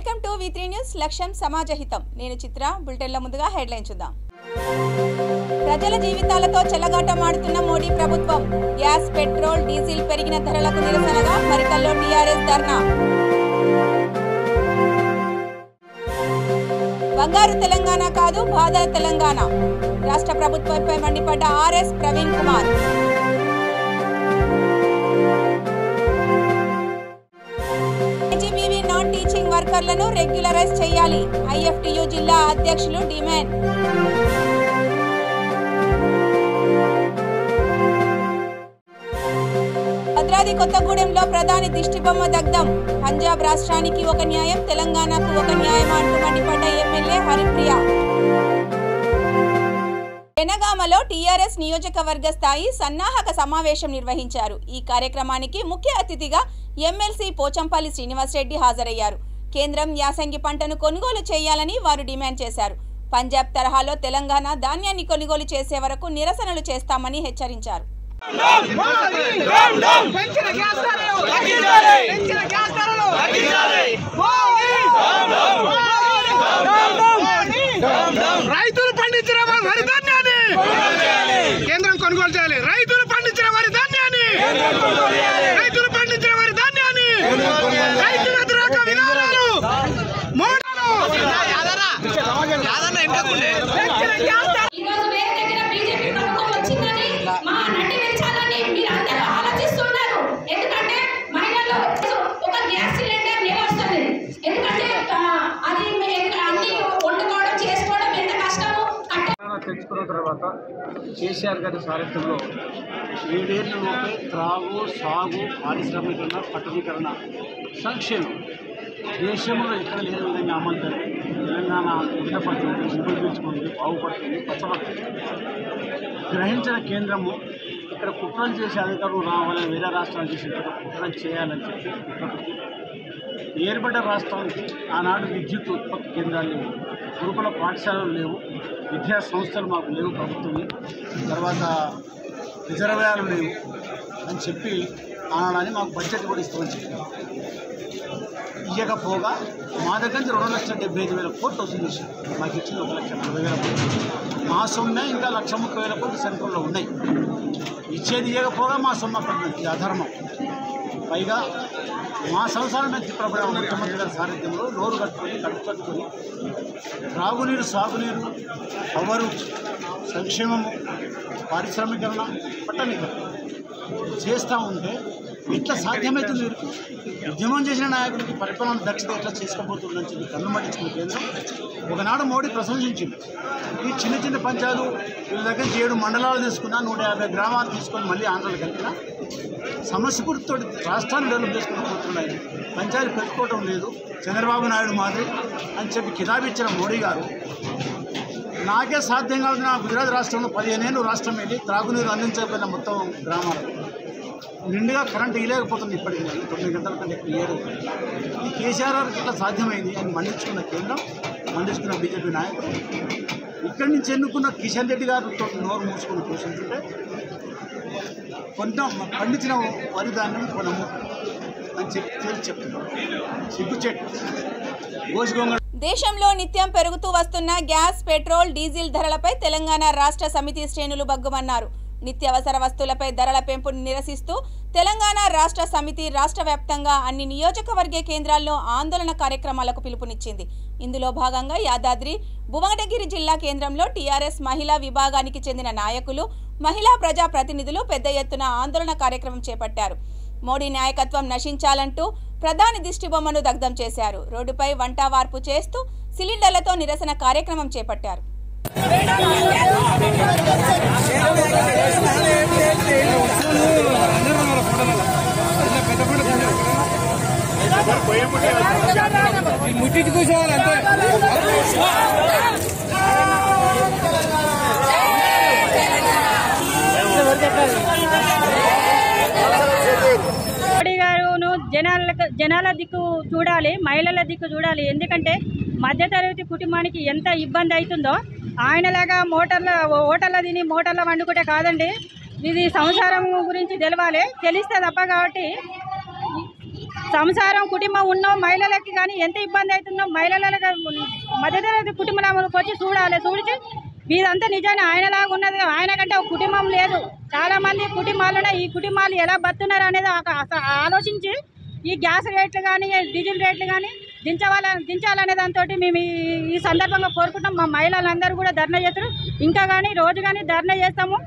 Welcome to V3 news లక్ష్యం సమాజహితం. నేను చిత్ర. బులెటిన్ల ముందుగా హెడ్లైన్ చూద్దాం. ప్రజల జీవితాలతో చెలగాటమాడుతున్న మోడీ ప్రభుత్వం. గ్యాస్, పెట్రోల్, డీజిల్ పెరిగిన ధరలకు నిరసనగా మరికల్లో టీఆర్ఎస్ ధర్నా. బంగారు తెలంగాణ కాదు, బాధల తెలంగాణ. రాష్ట్ర ప్రభుత్వంపై మండిపడ్డ RS Praveen Kumar. Non teaching వర్కర్లను రెగ్యులరైజ్ చేయాలి. IFTU జిల్లా అధ్యక్షులు డిమాండ్. భద్రాద్రి కొత్తగూడెంలో ప్రధాని దిష్టిబొమ్మ దగ్ధం. పంజాబ్ రాష్ట్రానికి ఒక న్యాయం, తెలంగాణకు ఒక న్యాయం అంటూ మండిపడ్డ ఎమ్మెల్యే హరిప్రియ. జనగామలో టీఆర్ఎస్ నియోజకవర్గ స్థాయి సన్నాహక సమావేశం నిర్వహించారు. ఈ కార్యక్రమానికి ముఖ్య అతిథిగా ఎమ్మెల్సీ పోచంపల్లి శ్రీనివాసరెడ్డి హాజరయ్యారు. కేంద్రం యాసంగి పంటను కొనుగోలు చేయాలని వారు డిమాండ్ చేశారు. పంజాబ్ తరహాలో తెలంగాణ ధాన్యాన్ని కొనుగోలు చేసే వరకు నిరసనలు చేస్తామని హెచ్చరించారు. రైతులు పండించిన వరి ధాన్యాన్ని కేంద్రం కొనుగోలు చేయాలి. రైతులు పండించిన వరి ధాన్యాన్ని రైతులు పండించిన వరి ధాన్యాన్ని రైతు వ్యతిరేక విధానాలు తెచ్చుకున్న తర్వాత కేసీఆర్ గారి సారథ్యంలో 7 ఏళ్లలోపే త్రాగు, సాగు, పారిశ్రామికరణ, పట్టణీకరణ, సంక్షేమం దేశంలో ఎక్కడ లేని విధంగా అమలు జరిగి తెలంగాణ ఉత్తపడుతుంది, ఉపయోగించుకుంది, బాగుపడుతుంది, పచ్చబడుతుంది. గ్రహించిన కేంద్రము ఇక్కడ కుట్రలు చేసే అధికారులు రావాలని వేరే రాష్ట్రాలు చేసేటప్పుడు కుట్రలు చేయాలని చెప్పి కుట్రపట్టి ఏర్పడ్డ రాష్ట్రానికి ఆనాడు విద్యుత్ ఉత్పత్తి కేంద్రాలు లేవు, గురుకుల పాఠశాలలు లేవు, విద్యా సంస్థలు మాకు లేవు, ప్రభుత్వం తర్వాత రిజర్వాయర్లు లేవు అని చెప్పి ఆనాడని మాకు బడ్జెట్ కూడా ఇస్తామని చెప్పారు. ఇవ్వకపోగా మా దగ్గర నుంచి 2,75,000 కోట్లు వసూలు చేశారు. మాకు ఇచ్చింది 1,40,000 కోట్లు. మా సొమ్మే ఇంకా 1,30,000 కోట్లు సెంట్రల్లో ఉన్నాయి. ఇచ్చేది ఇవ్వకపోగా మా సొమ్మ పడినది అధర్మం. పైగా మా సంవత్సరాల మీద తిప్పబడే ముఖ్యమంత్రి గారి సారథ్యంలో నోరు కట్టుకొని కడుపు కట్టుకొని త్రాగునీరు, సాగునీరు, పవరు, సంక్షేమము, పారిశ్రామికరణ, పట్టణీకరణ చేస్తూ ఉంటే ఎట్లా సాధ్యమవుతుంది? ఉద్యమం చేసిన నాయకుడికి పరిపాలన దక్షత ఎట్లా చేసుకోబోతుందని చెప్పి కన్ను మట్టించుకున్న కేంద్రం ఒకనాడు మోడీ ప్రశంసించింది. ఈ చిన్న చిన్న పంచాయతీలు వీళ్ళ దగ్గర 7 మండలాలు తీసుకున్నా, 150 గ్రామాలు తీసుకొని మళ్ళీ ఆంధ్రలో కలిపిన సమస్యపూర్తితో రాష్ట్రాన్ని డెవలప్ చేసుకుని పోతున్నాయి. పంచాయతీ పెట్టుకోవటం లేదు, చంద్రబాబు నాయుడు మాదిరి అని చెప్పి కితాబిచ్చిన మోడీ గారు నాకే సాధ్యం కాదు. నా గుజరాత్ రాష్ట్రంలో 15 ఏళ్ళు రాష్ట్రం వెళ్ళి త్రాగునీరు అందించకపోయిన మొత్తం గ్రామాలకు నిండుగా కరెంటు ఇవ్వలేకపోతుంది. ఇప్పటికీ 9 గంటల కంటే ఎక్కువ ఏడు. ఈ కేసీఆర్ ఇట్లా సాధ్యమైంది అని మండించుకున్న కేంద్రం, మండించుకున్న బీజేపీ నాయకులు ఇక్కడి నుంచి ఎన్నుకున్న కిషన్ రెడ్డి గారితో నోరు మూసుకుని కూర్చుంటుంటే కొంత పండించిన వరి ధాన్యం కొనము అని చెప్పి చెప్తున్నారు. సిగ్గుచెట్టు గోసిగొంగ. దేశంలో నిత్యం పెరుగుతూ వస్తున్న గ్యాస్, పెట్రోల్, డీజిల్ ధరలపై తెలంగాణ రాష్ట్ర సమితి శ్రేణులు బగ్గుమన్నారు. నిత్యావసర వస్తువులపై ధరల పెంపును నిరసిస్తూ తెలంగాణ రాష్ట్ర సమితి రాష్ట్ర వ్యాప్తంగా అన్ని నియోజకవర్గ కేంద్రాల్లో ఆందోళన కార్యక్రమాలకు పిలుపునిచ్చింది. ఇందులో భాగంగా యాదాద్రి భువనగిరి జిల్లా కేంద్రంలో టీఆర్ఎస్ మహిళా విభాగానికి చెందిన నాయకులు, మహిళా ప్రజా ప్రతినిధులు పెద్ద ఎత్తున ఆందోళన కార్యక్రమం చేపట్టారు. మోడీ నాయకత్వం నశించాలంటూ ప్రధాని దిష్టిబొమ్మను దగ్ధం చేశారు. రోడ్డుపై వంట వార్పు చేస్తూ సిలిండర్లతో నిరసన కార్యక్రమం చేపట్టారు. మోడీ గారును జనాల దిక్కు చూడాలి, మహిళల దిక్కు చూడాలి. ఎందుకంటే మధ్యతరగతి కుటుంబానికి ఎంత ఇబ్బంది అవుతుందో ఆయనలాగా హోటల్లో తిని మోటార్లో వండుకుంటే కాదండి. ఇది సంసారం గురించి తెలవాలి, తెలిస్తే తప్ప. కాబట్టి సంసారం కుటుంబం ఉన్న మహిళలకి కానీ ఎంత ఇబ్బంది అవుతుందో మహిళలకు మధ్యతరగతి కుటుంబాలకు వచ్చి చూడాలి. ఇదంతా నిజాన్ని ఆయనలాగా ఉన్నది. ఆయన కంటే ఒక కుటుంబం లేదు, చాలా మంది కుటుంబాలు ఈ కుటుంబాలు ఎలా బతున్నారు అనేది ఆలోచించి ఈ గ్యాస్ రేట్లు కానీ డీజిల్ రేట్లు కానీ దించాలనే దాంతో మేము ఈ సందర్భంగా కోరుకుంటాం. మా మహిళలందరూ కూడా ధర్నా చేస్తారు. ఇంకా కానీ రోజు కానీ ధర్నా చేస్తాము.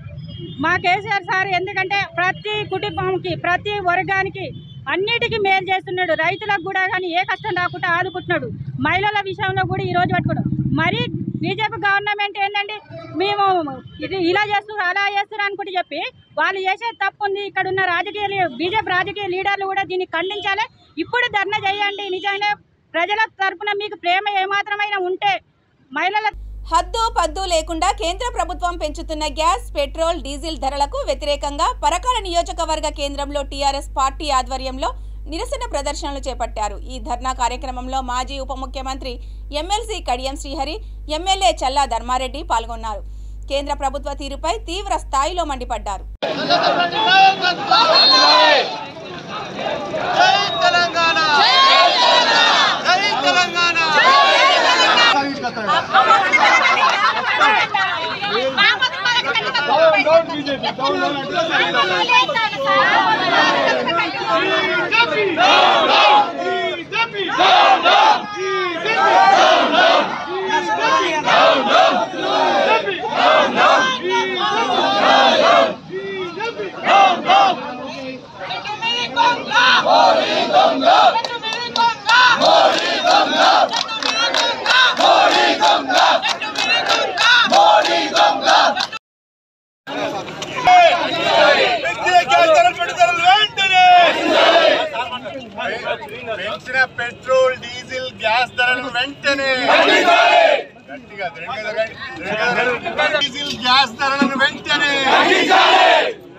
మా కేసీఆర్ సార్ ఎందుకంటే ప్రతి కుటుంబంకి ప్రతి వర్గానికి అన్నిటికీ మేలు చేస్తున్నాడు. రైతులకు కూడా కానీ ఏ కష్టం రాకుండా ఆదుకుంటున్నాడు. మహిళల విషయంలో కూడా ఈరోజు పట్టుకున్నాడు. మరి బీజేపీ గవర్నమెంట్ ఏంటంటే మేము ఇలా చేస్తున్నారు అలా చేస్తున్నారు అనుకుంటే చెప్పి వాళ్ళు చేసే తప్పు ఉంది. ఇక్కడ ఉన్న బీజేపీ రాజకీయ లీడర్లు కూడా దీన్ని ఖండించాలి. ఇప్పుడు ధర్నా చేయండి. నిజంగా ప్రజల తరఫున మీకు ప్రేమ ఏమాత్రమైనా ఉంటే మహిళల హద్దు పద్దు లేకుండా కేంద్ర ప్రభుత్వం పెంచుతున్న గ్యాస్, పెట్రోల్, డీజిల్ ధరలకు వ్యతిరేకంగా పరకాల నియోజకవర్గ కేంద్రంలో టీఆర్ఎస్ పార్టీ ఆధ్వర్యంలో నిరసన ప్రదర్శనలు చేపట్టారు. ఈ ధర్నా కార్యక్రమంలో మాజీ ఉప ముఖ్యమంత్రి ఎమ్మెల్సీ కడియం శ్రీహరి, ఎమ్మెల్యే చల్లా ధర్మారెడ్డి పాల్గొన్నారు. కేంద్ర ప్రభుత్వ తీరుపై తీవ్ర స్థాయిలో మండిపడ్డారు. పెంచిన పెట్రోల్, డీజిల్, గ్యాస్ ధరలను వెంటనే డీజిల్, గ్యాస్ ధరలను వెంటనే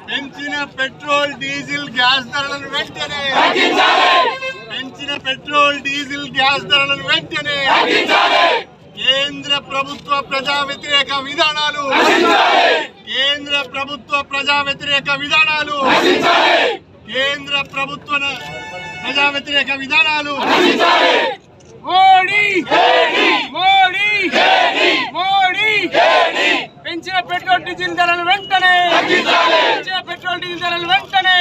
పెంచిన పెట్రోల్, డీజిల్, గ్యాస్ ధరలను వెంటనే పెంచిన పెట్రోల్, డీజిల్, గ్యాస్ ధరలను వెంటనే కేంద్ర ప్రభుత్వ ప్రజా వ్యతిరేక విధానాలు కేంద్ర ప్రభుత్వ ప్రజా వ్యతిరేక విధానాలు కేంద్ర ప్రభుత్వ ప్రజా వ్యతిరేక విధానాలు మోడీ మోడీ మోడీ పెంచిన పెట్రోల్ డీజిల్ ధరలు వెంటనే పెంచిన పెట్రోల్ డీజిల్ ధరలు వెంటనే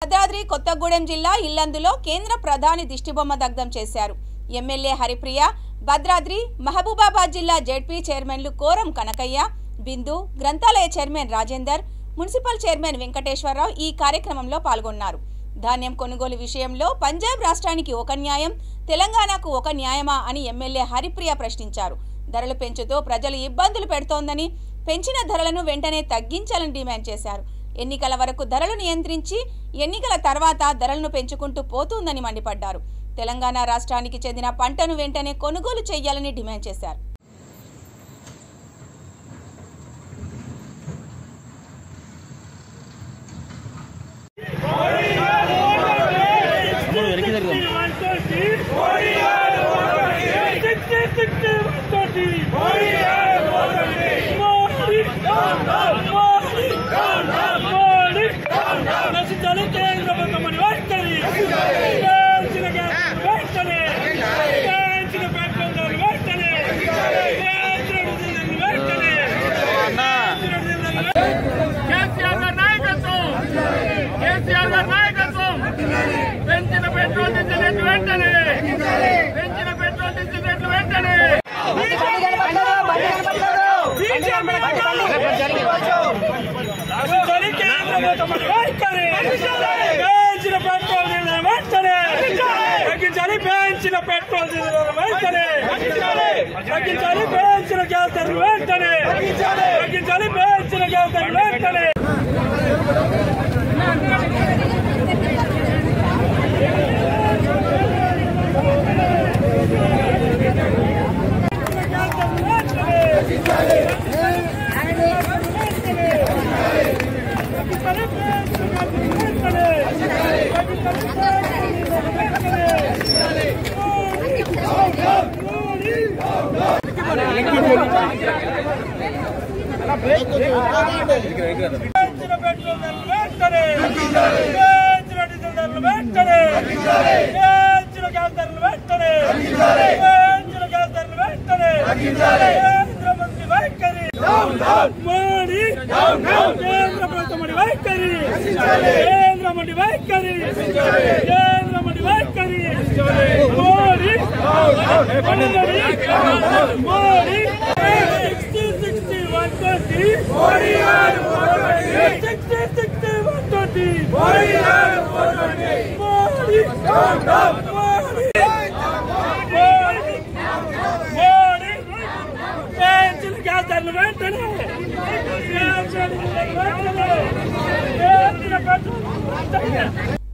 భద్రాద్రి కొత్తగూడెం జిల్లా ఇల్లందులో కేంద్ర ప్రధాని దిష్టిబొమ్మ దగ్ధం చేశారు. ఎమ్మెల్యే హరిప్రియ, భద్రాద్రి మహబూబాబాద్ జిల్లా జెడ్పీ చైర్మన్లు కోరం కనకయ్య, బిందు, గ్రంథాలయ chairman Rajender, municipal chairman Venkateswara Rao ఈ కార్యక్రమంలో పాల్గొన్నారు. ధాన్యం కొనుగోలు విషయంలో పంజాబ్ రాష్ట్రానికి ఒక న్యాయం, తెలంగాణకు ఒక న్యాయమా అని ఎమ్మెల్యే హరిప్రియ ప్రశ్నించారు. ధరలు పెంచుతూ ప్రజలు ఇబ్బందులు పెడుతోందని, పెంచిన ధరలను వెంటనే తగ్గించాలని డిమాండ్ చేశారు. ఎన్నికల వరకు ధరలు నియంత్రించి ఎన్నికల తర్వాత ధరలను పెంచుకుంటూ పోతుందని మండిపడ్డారు. తెలంగాణ రాష్ట్రానికి చెందిన పంటను వెంటనే కొనుగోలు చేయాలని డిమాండ్ చేశారు. పెంచిన పెట్రోల్ డీజిల్ రేట్లు వెంటనే పెంచిన పెట్రోల్ డీజిల్ రేట్లు వెంటనే పెంచిన పెట్రోల్ డీజిల్ వెంటనే తగ్గించాలి. పెంచిన పెట్రోల్ డీజిల్ వెంటనే తగ్గించాలి. పెంచిన గ్యాస్ ధరలు వెంటనే తగ్గించాలి. పెంచిన గ్యాస్ ధరలు వెంటనే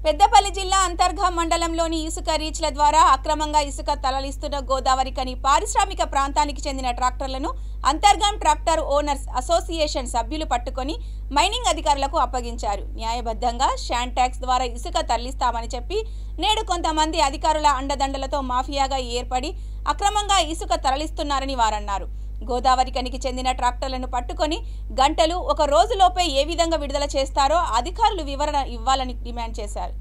పెద్దపల్లి జిల్లా అంతర్గా మండలంలోని ఇసుక రీచ్ల ద్వారా అక్రమంగా ఇసుక తరలిస్తున్న గోదావరికని పారిశ్రామిక ప్రాంతానికి చెందిన ట్రాక్టర్లను అంతర్గం ట్రాక్టర్ ఓనర్స్ అసోసియేషన్ సభ్యులు పట్టుకొని మైనింగ్ అధికారులకు అప్పగించారు. న్యాయబద్ధంగా శాండ్ ట్యాక్స్ ద్వారా ఇసుక తరలిస్తామని చెప్పి నేడు కొంతమంది అధికారుల అండదండలతో మాఫియాగా ఏర్పడి అక్రమంగా ఇసుక తరలిస్తున్నారని వారన్నారు. గోదావరికనికి చెందిన ట్రాక్టర్లను పట్టుకొని గంటలు ఒక రోజులోపే ఏ విధంగా విడుదల చేస్తారో అధికారులు వివరణ ఇవ్వాలని డిమాండ్ చేశారు.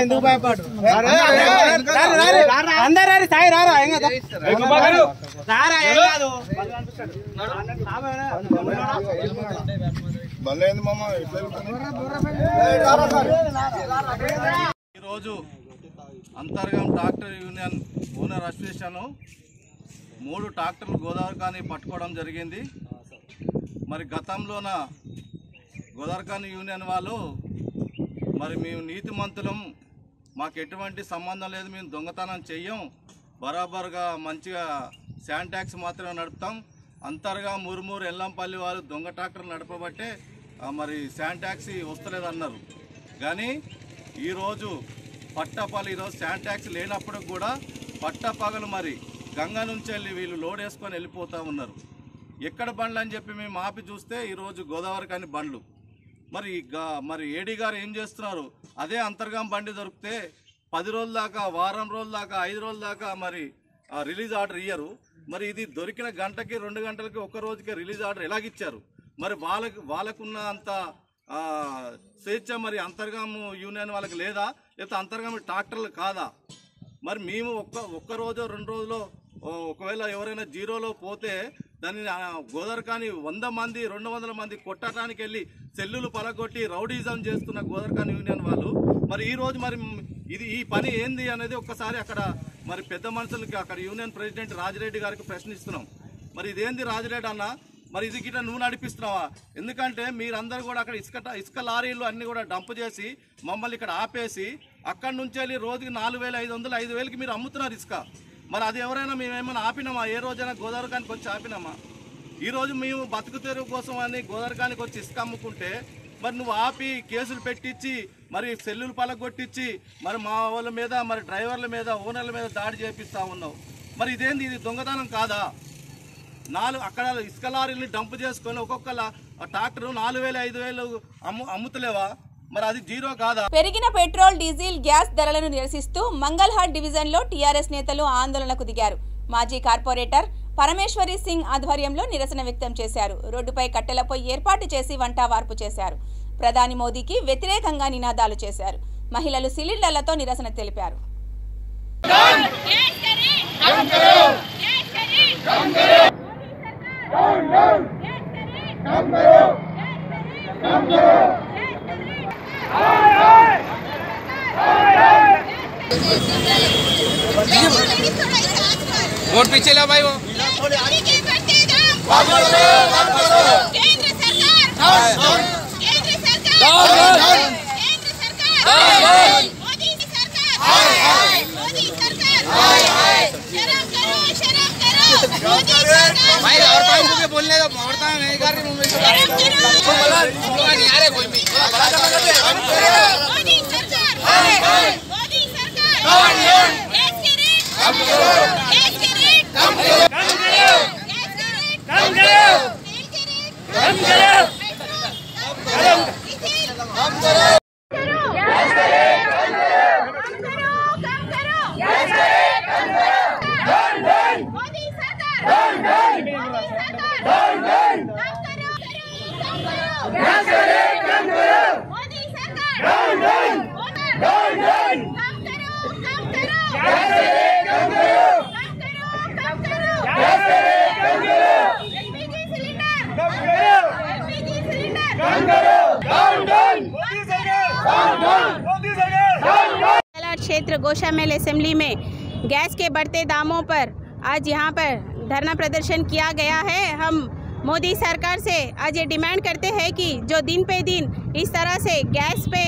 ఎందుకు భయపడు అందరూ సాయి రారా ఈరోజు Antargam tractor union owner association 3 ట్రాక్టర్లు గోదావరికాని పట్టుకోవడం జరిగింది. మరి గతంలోన గోదావరికాని యూనియన్ వాళ్ళు మరి మేము నీతిమంతులం, మాకు ఎటువంటి సంబంధం లేదు, మేము దొంగతనం చెయ్యం, బరాబర్గా మంచిగా శాండ్ ట్యాక్స్ మాత్రమే నడుపుతాం, అంతర్గా మురుమూరు ఎల్లంపల్లి వాళ్ళు దొంగ ట్రాక్టర్లు నడపబట్టే మరి శాండ్ ట్యాక్స్ వస్తలేదన్నారు. కానీ ఈరోజు పట్టపగలు ఈరోజు శాండ్ ట్యాక్స్ లేనప్పుడు కూడా పట్టపగలు మరి గంగ నుంచి వెళ్ళి వీళ్ళు లోడ్ వేసుకొని వెళ్ళిపోతూ ఉన్నారు. ఎక్కడ బండ్లు అని చెప్పి మేము ఆపి చూస్తే ఈరోజు గోదావరికాని బండ్లు. మరి ఏడీ గారు ఏం చేస్తున్నారు, అదే అంతర్గం బండి దొరికితే 10 రోజుల దాకా, వారం రోజుల దాకా, 5 రోజుల దాకా మరి రిలీజ్ ఆర్డర్ ఇయ్యరు. మరి ఇది దొరికిన గంటకి 2 గంటలకి 1 రోజుకి రిలీజ్ ఆర్డర్ ఎలాగిచ్చారు? మరి వాళ్ళకున్న అంత స్వేచ్ఛ మరి అంతర్గం యూనియన్ వాళ్ళకి లేదా, లేకపోతే అంతర్గం ట్రాక్టర్లు కాదా? మరి మేము ఒక్క రోజు 2 రోజులో ఒకవేళ ఎవరైనా జీరోలో పోతే దాన్ని గోదావరికాని 100 మంది 200 మంది కొట్టడానికి వెళ్ళి సెల్లులు పలగొట్టి రౌడీజం చేస్తున్న గోదావరికాని యూనియన్ వాళ్ళు మరి ఈరోజు మరి ఈ పని ఏంది అనేది ఒక్కసారి అక్కడ మరి పెద్ద మనుషులకి అక్కడ యూనియన్ ప్రెసిడెంట్ రాజిరెడ్డి గారికి ప్రశ్నిస్తున్నాం. మరి ఇదేంది రాజిరెడ్డి అన్న, మరి ఇది గిట్ట నువ్వు నడిపిస్తున్నావా? ఎందుకంటే మీరందరూ కూడా అక్కడ ఇసుక లారీలు అన్ని కూడా డంప్ చేసి మమ్మల్ని ఇక్కడ ఆపేసి అక్కడి నుంచి వెళ్ళి రోజుకి 4,500 5,000కి మీరు అమ్ముతున్నారు ఇసుక. మరి అది ఎవరైనా మేమేమైనా ఆపినామా? ఏ రోజైనా గోదావరికానికి వచ్చి ఆపినామా? ఈరోజు మేము బతుకు తెరువు కోసం అని గోదావరికానికి వచ్చి ఇసుక అమ్ముకుంటే మరి నువ్వు ఆపి కేసులు పెట్టించి మరి సెల్లులు పలగొట్టించి మరి మా వాళ్ళ మీద మరి డ్రైవర్ల మీద ఓనర్ల మీద దాడి చేపిస్తూ ఉన్నావు. మరి ఇదేంది, ఇది దొంగతనం కాదా? అక్కడ ఇసుక లారీని డంప్ చేసుకొని ఒక్కొక్క ట్రాక్టర్ 4,000 5,000 అమ్ముతలేవా? మరి అది జీరో కాదా? పెరిగిన పెట్రోల్, డీజిల్, గ్యాస్ ధరలను నిరసిస్తూ మంగళహాట్ డివిజన్ లో టీఆర్ఎస్ నేతలు ఆందోళనకు దిగారు. మాజీ కార్పొరేటర్ పరమేశ్వరి సింగ్ ఆధ్వర్యంలో నిరసన వ్యక్తం చేశారు. రోడ్డుపై కట్టెలపై ఏర్పాటు చేసి వంట వార్పు చేశారు. ప్రధాని మోదీకి వ్యతిరేకంగా నినాదాలు చేశారు. మహిళలు సిలిండర్లతో నిరసన తెలిపారు. वोट पीछे ला भाई वो भाई और भाई मुझे बोलने का मोड़ता नहीं कर रही मुंबई नहीं आ रहे कोई भी मोदी सरकार कम करो क्षेत्र गोशामहल असेंबली में गैस के बढ़ते दामों पर आज यहाँ पर धरना प्रदर्शन किया गया है। हम मोदी सरकार से आज ये डिमांड करते हैं कि जो दिन पे दिन इस तरह से गैस पे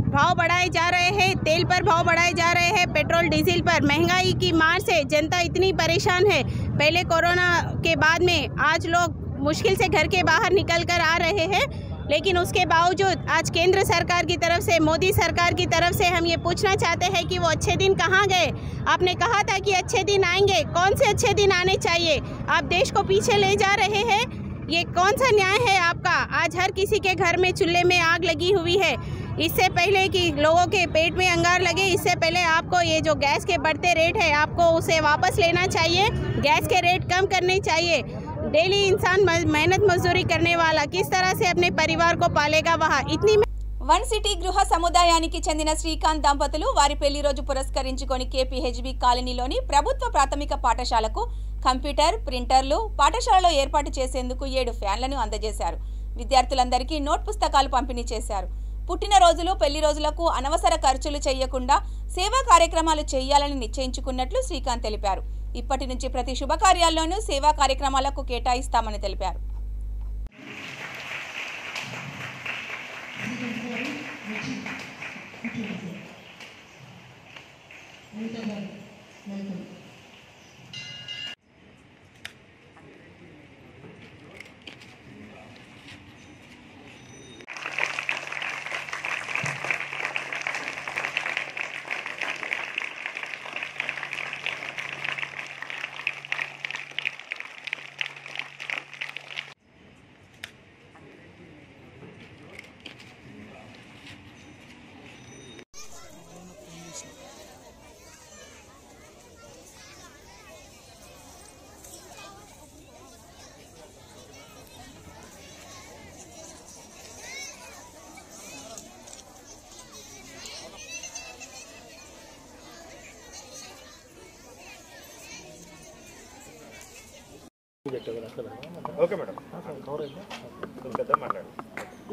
भाव बढ़ाए जा रहे हैं, तेल पर भाव बढ़ाए जा रहे हैं, पेट्रोल डीजल पर महंगाई की मार से जनता इतनी परेशान है। पहले कोरोना के बाद में आज लोग मुश्किल से घर के बाहर निकल कर आ रहे हैं, लेकिन उसके बावजूद आज केंद्र सरकार की तरफ से, मोदी सरकार की तरफ से हम ये पूछना चाहते हैं कि वो अच्छे दिन कहाँ गए। आपने कहा था कि अच्छे दिन आएंगे, कौन से अच्छे दिन आने चाहिए? आप देश को पीछे ले जा रहे हैं, ये कौन सा न्याय है आपका? आज हर किसी के घर में चूल्हे में आग लगी हुई है। इससे पहले कि लोगों के पेट में अंगार लगे, इससे पहले आपको ये जो गैस के बढ़ते रेट है आपको उसे वापस लेना चाहिए, गैस के रेट कम करने चाहिए। डेली इंसान मेहनत मजदूरी करने वाला किस तरह से अपने परिवार को पालेगा? वहाँ इतनी వన్ సిటీ గృహ సముదాయానికి చెందిన శ్రీకాంత్ దంపతులు వారి పెళ్లి రోజు పురస్కరించుకొని కేపీహెచ్బీ కాలనీలోని ప్రభుత్వ ప్రాథమిక పాఠశాలకు కంప్యూటర్, ప్రింటర్లు పాఠశాలలో ఏర్పాటు చేసేందుకు 7 ఫ్యాన్లను అందజేశారు. విద్యార్థులందరికీ నోట్ పుస్తకాలు పంపిణీ చేశారు. పుట్టినరోజులు, పెళ్లి రోజులకు అనవసర ఖర్చులు చేయకుండా సేవా కార్యక్రమాలు చేయాలని నిశ్చయించుకున్నట్లు శ్రీకాంత్ తెలిపారు. ఇప్పటి నుంచి ప్రతి శుభకార్యాల్లోనూ సేవా కార్యక్రమాలకు కేటాయిస్తామని తెలిపారు.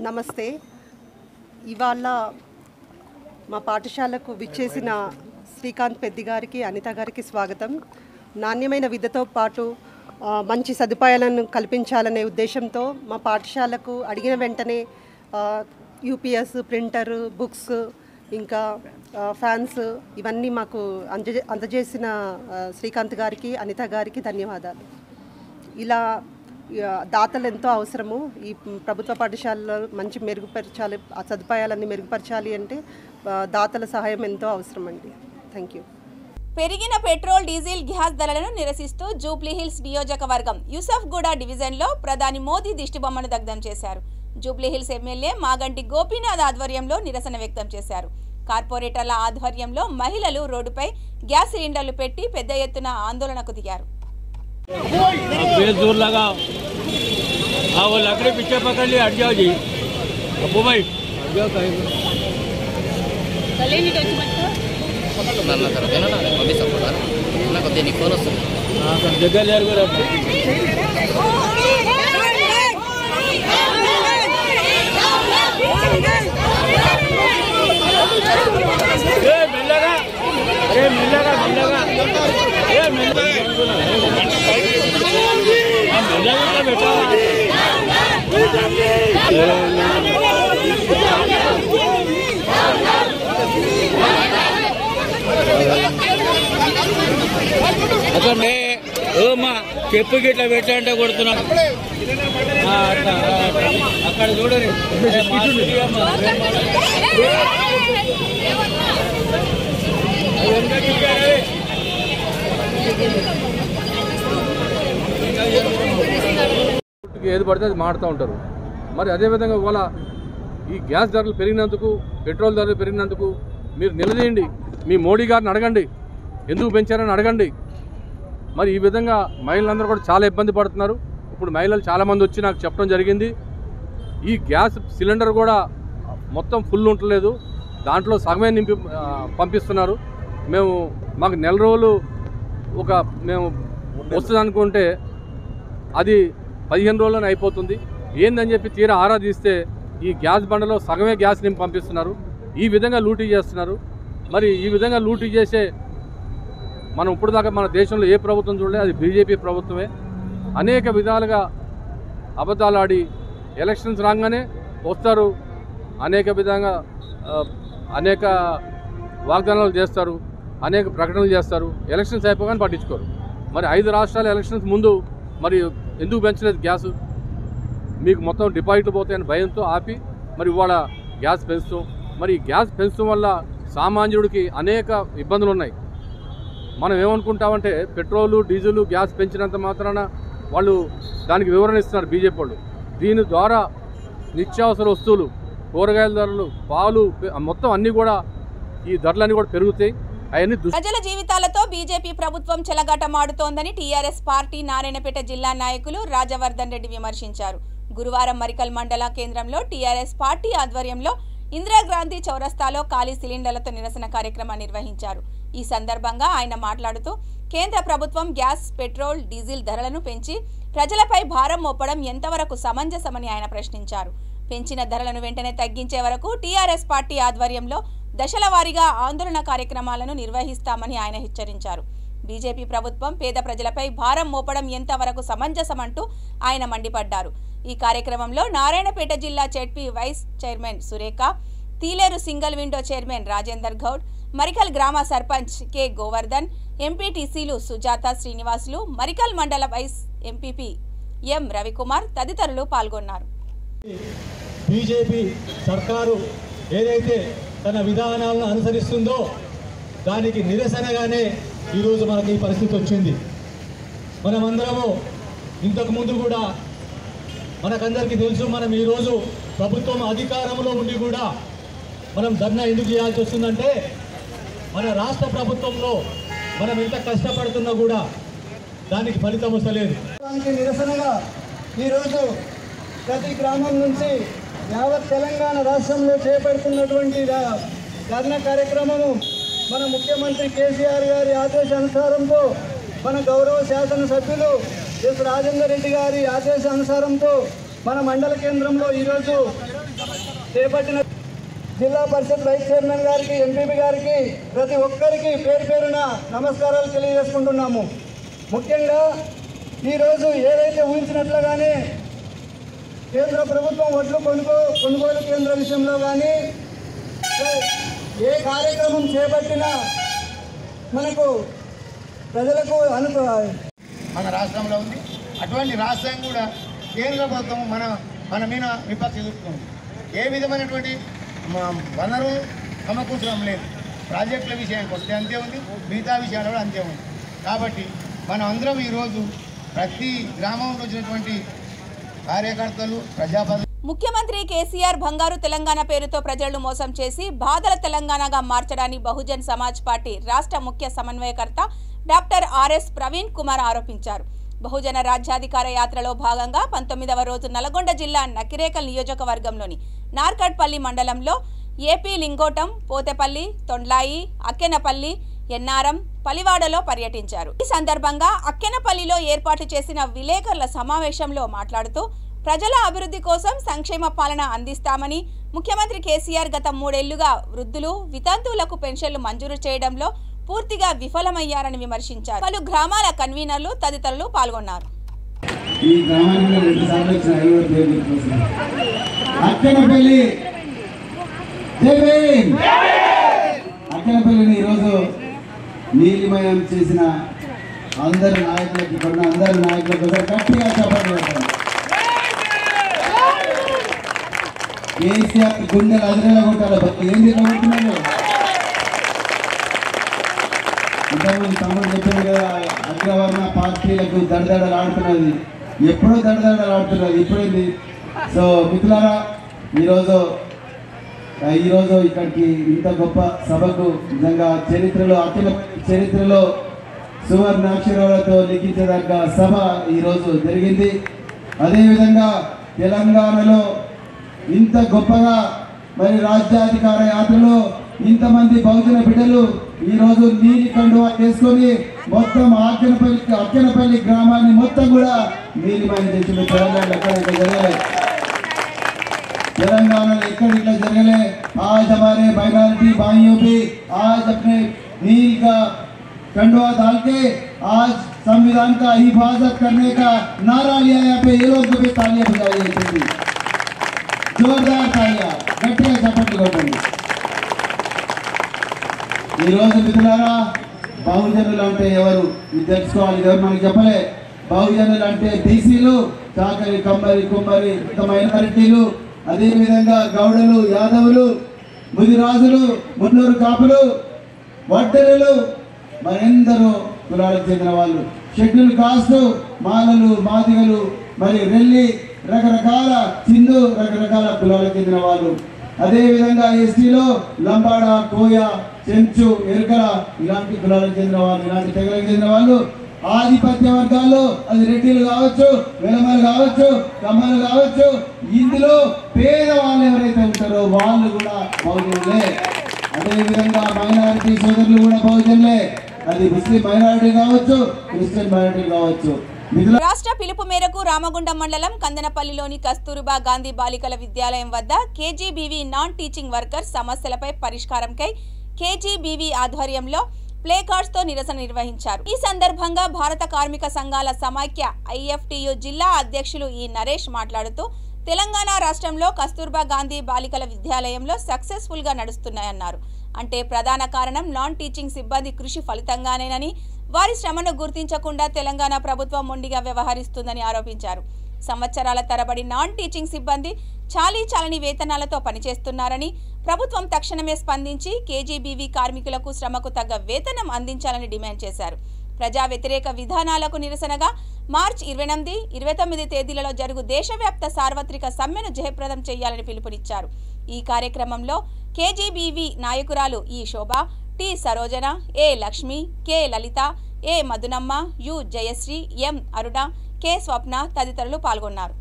నమస్తే. ఇవాళ మా పాఠశాలకు విచ్చేసిన శ్రీకాంత్ పెద్ది గారికి, అనిత గారికి స్వాగతం. నాణ్యమైన విద్యతో పాటు మంచి సదుపాయాలను కల్పించాలనే ఉద్దేశంతో మా పాఠశాలకు అడిగిన వెంటనే యూపీఎస్, ప్రింటర్, బుక్స్, ఇంకా ఫ్యాన్స్ ఇవన్నీ మాకు అందజేసిన శ్రీకాంత్ గారికి, అనిత గారికి ధన్యవాదాలు. ఇలా దాతలు ఎంతో అవసరము. ఈ ప్రభుత్వ పాఠశాలలో మంచి మెరుగుపరచాలి, ఆ సదుపాయాలన్నీ మెరుగుపరచాలి అంటే దాతల సహాయం ఎంతో అవసరం అండి. Thank you. పెరిగిన పెట్రోల్, డీజిల్, గ్యాస్ ధరలను నిరసిస్తూ జూబ్లీహిల్స్ నియోజకవర్గం యూసఫ్గూడ డివిజన్లో ప్రధాని మోదీ దిష్టిబొమ్మను దగ్ధం చేశారు. జూబ్లీహిల్స్ ఎమ్మెల్యే మాగంటి గోపీనాథ్ ఆధ్వర్యంలో నిరసన వ్యక్తం చేశారు. కార్పొరేటర్ల ఆధ్వర్యంలో మహిళలు రోడ్డుపై గ్యాస్ సిలిండర్లు పెట్టి పెద్ద ఎత్తున ఆందోళనకు దిగారు. बेस जोर लगाओ, हाँ वो लकड़ी पीछे पकड़ लिया, हट जाओ जी, अबू भाई हट जाओ कहीं हाँ सर जगह ले मिलेगा, अरे मिलेगा मिलेगा, अरे मिलेगा बेटा అక్కడ మా చెప్పుకి ఇట్లా పెట్టంటే కొడుతున్నా అక్కడ చూడరు ఏది పడితే అది మాడుతూ ఉంటారు. మరి అదేవిధంగా ఇవాళ ఈ గ్యాస్ ధరలు పెరిగినందుకు, పెట్రోల్ ధరలు పెరిగినందుకు మీరు నిలదీయండి, మీ మోడీ గారిని అడగండి, ఎందుకు పెంచారని అడగండి. మరి ఈ విధంగా మహిళలందరూ కూడా చాలా ఇబ్బంది పడుతున్నారు. ఇప్పుడు మహిళలు చాలామంది వచ్చి నాకు చెప్పడం జరిగింది, ఈ గ్యాస్ సిలిండర్ కూడా మొత్తం ఫుల్ ఉండలేదు, దాంట్లో సగమే నింపి పంపిస్తున్నారు. మాకు నెల రోజులు మేము వస్తుంది అనుకుంటే అది 15 రోజుల్లోనే అయిపోతుంది. ఏందని చెప్పి తీరా ఆరా తీస్తే ఈ గ్యాస్ బండలో సగమే గ్యాస్ నింపి పంపిస్తున్నారు. ఈ విధంగా లూటీ చేస్తున్నారు. మరి ఈ విధంగా లూటీ చేసే మనం ఇప్పుడు దాకా మన దేశంలో ఏ ప్రభుత్వం చూడలేదు, అది బీజేపీ ప్రభుత్వమే. అనేక విధాలుగా అబద్ధాలు ఆడి ఎలక్షన్స్ రాగానే వస్తారు, అనేక విధంగా అనేక వాగ్దానాలు చేస్తారు, అనేక ప్రకటనలు చేస్తారు, ఎలక్షన్స్ అయిపోగానే పట్టించుకోరు. మరి 5 రాష్ట్రాల ఎలక్షన్స్ ముందు మరి ఎందుకు పెంచలేదు గ్యాసు? మీకు మొత్తం డిపాజిట్లు పోతాయని భయంతో ఆపి మరి ఇవాళ గ్యాస్ పెంచుతాం. మరి ఈ గ్యాస్ పెంచడం వల్ల సామాన్యుడికి అనేక ఇబ్బందులు ఉన్నాయి. మనం ఏమనుకుంటామంటే పెట్రోలు, డీజిల్, గ్యాస్ పెంచినంత మాత్రాన వాళ్ళు దానికి వివరణ ఇస్తున్నారు బీజేపీ వాళ్ళు. దీని ద్వారా నిత్యావసర వస్తువులు, కూరగాయల ధరలు, పాలు మొత్తం అన్నీ కూడా ఈ ధరలన్నీ కూడా పెరుగుతాయి. ప్రజల జీవితాలతో బీజేపీ ప్రభుత్వం చెలగాటమాడుతోందని టీఆర్ఎస్ పార్టీ నారాయణపేట జిల్లా నాయకులు రాజవర్ధన్ రెడ్డి విమర్శించారు. గురువారం మరికల్ మండల కేంద్రంలో టీఆర్ఎస్ పార్టీ ఆధ్వర్యంలో ఇందిరాగాంధీ చౌరస్తాలో ఖాళీ సిలిండర్లతో నిరసన కార్యక్రమాన్ని నిర్వహించారు. ఈ సందర్భంగా ఆయన మాట్లాడుతూ కేంద్ర ప్రభుత్వం గ్యాస్, పెట్రోల్, డీజిల్ ధరలను పెంచి ప్రజలపై భారం మోపడం ఎంతవరకు సమంజసమని ఆయన ప్రశ్నించారు. పెంచిన ధరలను వెంటనే తగ్గించే వరకు టీఆర్ఎస్ పార్టీ ఆధ్వర్యంలో దశల వారీగా ఆందోళన కార్యక్రమాలను నిర్వహిస్తామని ఆయన హెచ్చరించారు. బీజేపీ ప్రభుత్వం పేద ప్రజలపై భారం మోపడం ఎంతవరకు సమంజసమంటూ ఆయన మండిపడ్డారు. ఈ కార్యక్రమంలో నారాయణపేట జిల్లా ZP vice chairman Surekha, Theleru single window chairman Rajender Goud, Marikal గ్రామ సర్పంచ్ కె గోవర్ధన్, ఎంపీటీసీలు సుజాత శ్రీనివాసులు, మరికల్ మండల వైస్ ఎంపీపీ ఎం రవికుమార్ తదితరులు పాల్గొన్నారు. బీజేపీ సర్కారు ఏదైతే తన విధానాలను అనుసరిస్తుందో దానికి నిరసనగానే ఈరోజు మనకి ఈ పరిస్థితి వచ్చింది. మనమందరము ఇంతకుముందు కూడా మనకందరికీ తెలుసు, మనం ఈరోజు ప్రభుత్వం అధికారంలో ఉండి కూడా మనం ధర్నా ఎందుకు చేయాల్సి వస్తుందంటే మన రాష్ట్ర ప్రభుత్వంలో మనం ఎంత కష్టపడుతున్నా కూడా దానికి ఫలితం వస్తలేదు. దానికి నిరసనగా ఈరోజు ప్రతి గ్రామం నుంచి యావత్ తెలంగాణ రాష్ట్రంలో చేపడుతున్నటువంటి ధర్నా కార్యక్రమము మన ముఖ్యమంత్రి కేసీఆర్ గారి ఆదేశానుసారంతో, మన గౌరవ శాసనసభ్యులు ఎస్ రాజేందర్ రెడ్డి గారి ఆదేశానుసారంతో మన మండల కేంద్రంలో ఈరోజు చేపట్టిన జిల్లా పరిషత్ వైస్ చైర్మన్ గారికి, ఎంపీపీ గారికి, ప్రతి ఒక్కరికి పేరు పేరున నమస్కారాలు తెలియజేసుకుంటున్నాము. ముఖ్యంగా ఈరోజు ఏదైతే ఊహించినట్లుగానే కేంద్ర ప్రభుత్వం వడ్లు కొనుగోలు కేంద్ర విషయంలో కానీ ఏ కార్యక్రమం చేపట్టినా మనకు ప్రజలకు మన రాష్ట్రంలో ఉంది. అటువంటి రాష్ట్రం కూడా కేంద్ర ప్రభుత్వం మన మీద విపక్ష చూపుతుంది. ఏ విధమైనటువంటి వనరులు సమకూర్చడం లేదు. ప్రాజెక్టుల విషయానికి వస్తే అంతే ఉంది, మిగతా విషయాలు కూడా అంతే ఉంది. కాబట్టి మనం అందరం ఈరోజు ప్రతి గ్రామంలో వచ్చినటువంటి కార్యకర్తలు, ప్రజాప్రతినిధులు, ముఖ్యమంత్రి కేసీఆర్ బంగారు తెలంగాణ పేరుతో ప్రజలను మోసం చేసి బాధల తెలంగాణగా మార్చడాన్ని బహుజన్ సమాజ్ పార్టీ రాష్ట్ర ముఖ్య సమన్వయకర్త డాక్టర్ ఆర్ఎస్ ప్రవీణ్ కుమార్ ఆరోపించారు. బహుజన రాజ్యాధికార యాత్రలో భాగంగా 19వ రోజు నల్గొండ జిల్లా నకిరేకల్ నియోజకవర్గంలోని నార్కట్పల్లి మండలంలో ఏపీ లింగోటం, పోతేపల్లి, తొండ్లాయి, అక్కెనపల్లి, ఎన్నారం, పలివాడలో పర్యటించారు. ఈ సందర్భంగా అక్కెనపల్లిలో ఏర్పాటు చేసిన విలేకరుల సమావేశంలో మాట్లాడుతూ ప్రజల అభివృద్ధి కోసం సంక్షేమ పాలన అందిస్తామని, ముఖ్యమంత్రి కేసీఆర్ గత 3 ఏళ్లుగా వృద్ధులు, వితంతువులకు పెన్షన్లు మంజూరు చేయడంలో పూర్తిగా విఫలమయ్యారని విమర్శించారు. పలు గ్రామాల కన్వీనర్లు తదితరులు పాల్గొన్నారు. అక్కెనపల్లిని ఈరోజు నీలిమయం చేసిన అందరి నాయకులకు గట్టిగా చెప్పండి. కేసీఆర్ గుండెలు అదిరేలా కొట్టాలి. ఏం తిరుగుతున్నారు? ఇంతకుముందు తమ్ముడు చెప్పారు కదా, అగ్రవర్ణ పార్టీలకు దడదడలు ఆడుతున్నది. ఎప్పుడో దడదడలాడుతున్నారు ఇప్పుడేంది. సో మిత్రులారా, ఈరోజు ఇక్కడికి ఇంత గొప్ప సభకు నిజంగా చరిత్రలో సువర్ణాక్షరాలతో లిఖించదగ్గ సభ ఈరోజు జరిగింది. అదేవిధంగా తెలంగాణలో ఇంత గొప్పగా మరి రాజ్యాధికార యాత్రలో ఇంతమంది బహుజన బిడ్డలు ఈరోజు నీలి కండువా వేసుకొని మొత్తం అక్కనపల్లి గ్రామాన్ని మొత్తం కూడా నీలిమయం చేసిన తెలంగాణలో ఎక్కడ జరగలే. तेलंगाना जरगले। आज हमारे माइनॉरिटी भाइयों भी आज अपने नील का कंडवा डाल के आज संविधान का हिफाजत करने का नारा लिया। यहाँ पे ये लोग भी तालियां बजाइए, जोरदार तालियां, गट्टिया चपट्टी కొట్టండి। ఈ రోజు మిత్రులారా బహుజనులు అంటే ఎవరు ఇది తెలుసుకోవాలి। ఎవరు మనకి చెప్పలే। బహుజనులు అంటే బీసీలు, చాకలి, కమ్మరి, కుమ్మరి, మైనారిటీలు, అదే విధంగా గౌడలు, యాదవులు, ముదిరాజులు, మున్నూరు కాపులు, వడ్డెరలు, మరెందరూ కులాలకు చెందిన వాళ్ళు, షెడ్యూల్ కాస్ట్, మాలలు, మాదిగలు, మరి రెల్లి, రకరకాల చిందు, రకరకాల కులాలకు చెందిన వాళ్ళు। అదే విధంగా ఎస్టీలో లంబాడ, కోయ, చెంచు, ఎరుకల ఇలాంటి కులాలకు చెందిన వాళ్ళు, ఇలాంటి తెగలకు చెందిన వాళ్ళు। ఆధిపత్య వర్గాల్లో అది రెడ్డిలు కావచ్చు, వెలమలు కావచ్చు, కమ్మలు కావచ్చు, ఇందులో పేదవాళ్ళు ఎవరైతే ఉంటారో వాళ్ళు కూడా బహుజనులే। అదేవిధంగా మైనారిటీ సోదరులు కూడా బహుజనులే, అది ముస్లిం మైనారిటీ కావచ్చు, క్రిస్టియన్ మైనారిటీ కావచ్చు। రాష్ట్ర పిలుపు మేరకు రామగుండం మండలం కందనపల్లిలోని కస్తూర్బా గాంధీ బాలికల విద్యాలయం వద్ద కేజీబీవీ నాన్ టీచింగ్ వర్కర్స్ సమస్యలపై పరిష్కారంకై కేజీబీవీ ఆధ్వర్యంలో ప్లే కార్డ్స్ తో నిరసన నిర్వహించారు। ఈ సందర్భంగా భారత కార్మిక సంఘాల సమాఖ్య ఐఎఫ్టియు జిల్లా అధ్యక్షులు ఈ నరేష్ మాట్లాడుతూ తెలంగాణ రాష్ట్రంలో కస్తూర్బా గాంధీ బాలికల విద్యాలయంలో సక్సెస్ఫుల్ గా నడుస్తున్నాయన్నారు। అంటే ప్రధాన కారణం నాన్ టీచింగ్ సిబ్బంది కృషి ఫలితంగానేనని, వారి శ్రమను గుర్తించకుండా తెలంగాణ ప్రభుత్వం మొండిగా వ్యవహరిస్తుందని ఆరోపించారు। సంవత్సరాల తరబడి నాన్ టీచింగ్ సిబ్బంది చాలీ వేతనాలతో పనిచేస్తున్నారని, ప్రభుత్వం తక్షణమే స్పందించి కేజీబీవీ కార్మికులకు శ్రమకు తగ్గ వేతనం అందించాలని డిమాండ్ చేశారు। ప్రజా వ్యతిరేక విధానాలకు నిరసనగా మార్చి 28, 29 తేదీలలో జరుగు దేశవ్యాప్త సార్వత్రిక సమ్మెను జయప్రదం చేయాలని పిలుపునిచ్చారు। ఈ కార్యక్రమంలో కేజీబీవీ నాయకురాలు E Shobha, T Sarojana, A Lakshmi, K Lalitha, A Madhunamma, U Jayasree, M Aruna, K Swapna తదితరులు పాల్గొన్నారు।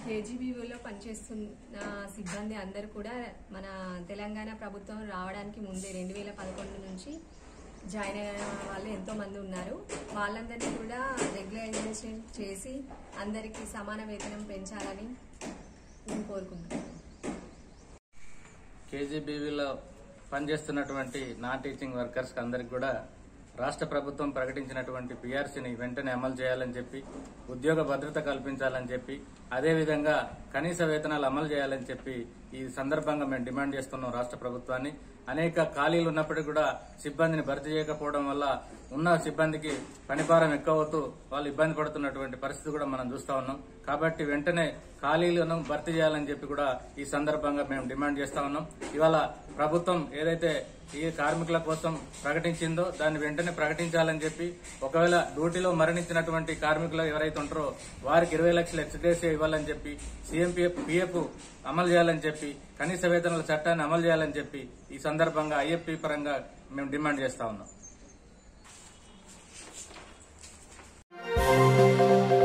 కేజీబీవీలో పనిచేస్తున్న సిబ్బంది అందరూ కూడా మన తెలంగాణ ప్రభుత్వం రావడానికి ముందే 2011 నుంచి జాయిన్ అయిన వాళ్ళు ఎంతోమంది ఉన్నారు। వాళ్ళందరినీ కూడా రెగ్యులరైజేషన్ చేసి అందరికీ సమాన వేతనం పెంచాలని నేను కోరుకుంటున్నాను। కేజీబీవీలో పనిచేస్తున్నటువంటి నాన్ టీచింగ్ వర్కర్స్కి అందరికి కూడా రాష్ట్ర ప్రభుత్వం ప్రకటించినటువంటి పీఆర్సీని వెంటనే అమలు చేయాలని చెప్పి, ఉద్యోగ భద్రత కల్పించాలని చెప్పి, అదేవిధంగా కనీస వేతనాలు అమలు చేయాలని చెప్పి ఈ సందర్భంగా మేము డిమాండ్ చేస్తున్నాం రాష్ట్ర ప్రభుత్వాన్ని। అనేక ఖాళీలు ఉన్నప్పటికీ కూడా సిబ్బందిని భర్తీ చేయకపోవడం వల్ల ఉన్న సిబ్బందికి పనిభారం ఎక్కువ అవుతూ వాళ్ళు ఇబ్బంది పడుతున్నటువంటి పరిస్థితి కూడా మనం చూస్తా ఉన్నాం। కాబట్టి వెంటనే ఖాళీలను భర్తీ చేయాలని చెప్పి కూడా ఈ సందర్భంగా మేము డిమాండ్ చేస్తా ఉన్నాం। ఇవాళ ప్రభుత్వం ఏదైతే ఈ కార్మికుల కోసం ప్రకటించిందో దాన్ని వెంటనే ప్రకటించాలని చెప్పి, ఒకవేళ డ్యూటీలో మరణించినటువంటి కార్మికులు ఎవరైతే ఉంటారో వారికి 20 లక్షల ఎక్స్గ్రేషియా ఇవ్వాలని చెప్పి, పిఎఫ్ అమలు చేయాలని చెప్పి, కనీస వేతనాల చట్టాన్ని అమలు చేయాలని చెప్పి ఈ సందర్భంగా ఐఎఫ్పి పరంగా మేము డిమాండ్ చేస్తా ఉన్నాం।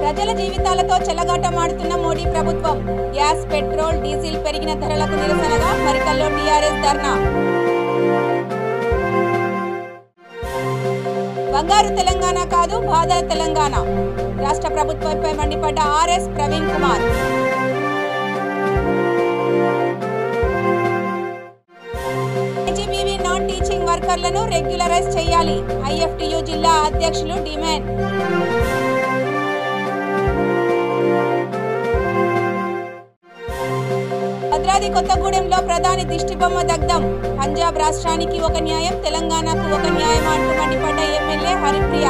ప్రజల జీవితాలతో చెలగాటమాడుతున్న మోడీ ప్రభుత్వం, గ్యాస్, పెట్రోల్, డీజిల్ పెరిగిన ధరలకు నిరసనగా మరికల్లో టీఆర్ఎస్ ధర్నా। బంగారు తెలంగాణ కాదు, బాధ తెలంగాణ, రాష్ట్ర ప్రభుత్వంపై మండిపడ్డ RS Praveen Kumar. KGBV non teaching వర్కర్లను రెగ్యులరైజ్ చేయాలి, ఐఎఫ్టియు జిల్లా అధ్యక్షులు డిమాండ్। భద్రాద్రి భద్రాద్రి కొత్తగూడెంలో ప్రధాని దిష్టిబొమ్మ దగ్ధం. పంజాబ్ రాష్ట్రానికి ఒక న్యాయం, తెలంగాణకు ఒక న్యాయం అంటూ మండిపడ్డ ఎమ్మెల్యే హరిప్రియ.